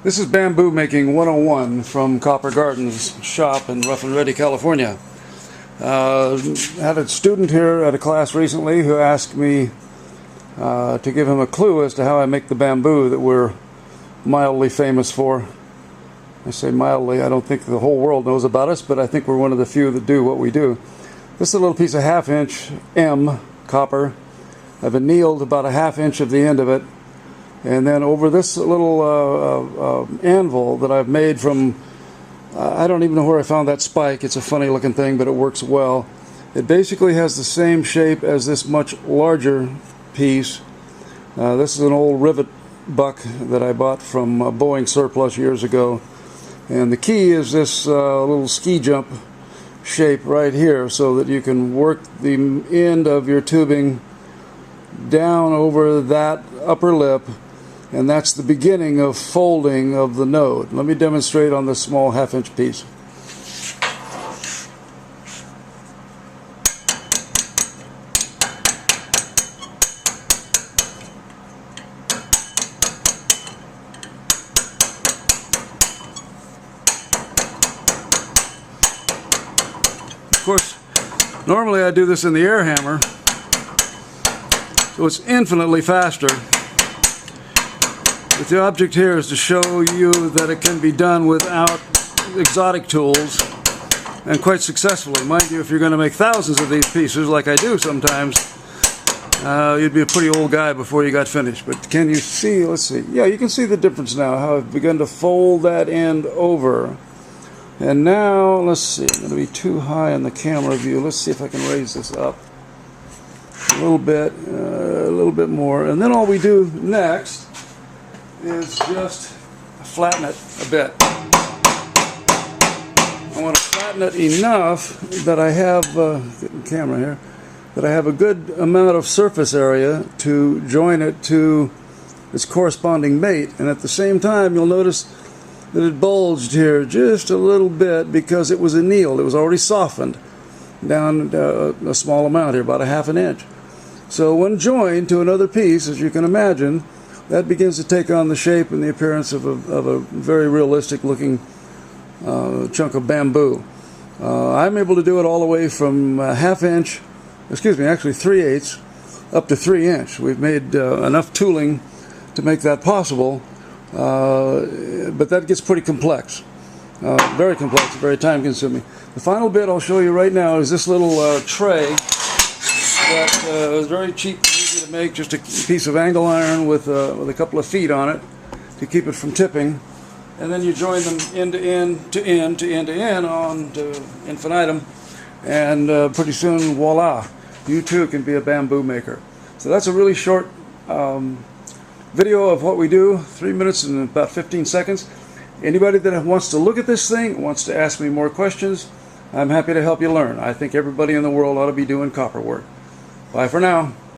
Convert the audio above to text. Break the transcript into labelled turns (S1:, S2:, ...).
S1: This is Bamboo Making 101 from Copper Gardens shop in Rough and Ready, California. Had a student here at a class recently who asked me to give him a clue as to how I make the bamboo that we're mildly famous for. I say mildly, I don't think the whole world knows about us, but I think we're one of the few that do what we do. This is a little piece of 1/2 inch M copper. I've annealed about a 1/2 inch of the end of it. And then over this little anvil that I've made from, I don't even know where I found that spike. It's a funny looking thing, but it works well. It basically has the same shape as this much larger piece. This is an old rivet buck that I bought from Boeing surplus years ago. And the key is this little ski jump shape right here, so that you can work the end of your tubing down over that upper lip, and that's the beginning of folding of the node. Let me demonstrate on this small 1/2 inch piece. Of course, normally I do this in the air hammer, so it's infinitely faster. But the object here is to show you that it can be done without exotic tools, and quite successfully. Mind you, if you're going to make thousands of these pieces, like I do sometimes, you'd be a pretty old guy before you got finished. But can you see, let's see, yeah, you can see the difference now, how I've begun to fold that end over. And now, let's see, I'm going to be too high on the camera view. Let's see if I can raise this up a little bit more. And then all we do next is just flatten it a bit. I want to flatten it enough that I have, getting the camera here, that I have a good amount of surface area to join it to its corresponding mate. And at the same time, you'll notice that it bulged here just a little bit because it was annealed. It was already softened down a small amount here, about a 1/2 inch. So when joined to another piece, as you can imagine, that begins to take on the shape and the appearance of a very realistic looking chunk of bamboo. I'm able to do it all the way from 1/2 inch, excuse me, actually 3/8 up to 3 inch. We've made enough tooling to make that possible, but that gets pretty complex. Very complex, very time consuming. The final bit I'll show you right now is this little tray that is very cheap and easy to make, just a piece of angle iron with a couple of feet on it to keep it from tipping. And then you join them end to end to end to end to end on to infinitum, and pretty soon, voila, you too can be a bamboo maker. So that's a really short video of what we do, 3 minutes and about 15 seconds. Anybody that wants to look at this thing, wants to ask me more questions, I'm happy to help you learn. I think everybody in the world ought to be doing copper work. Bye for now.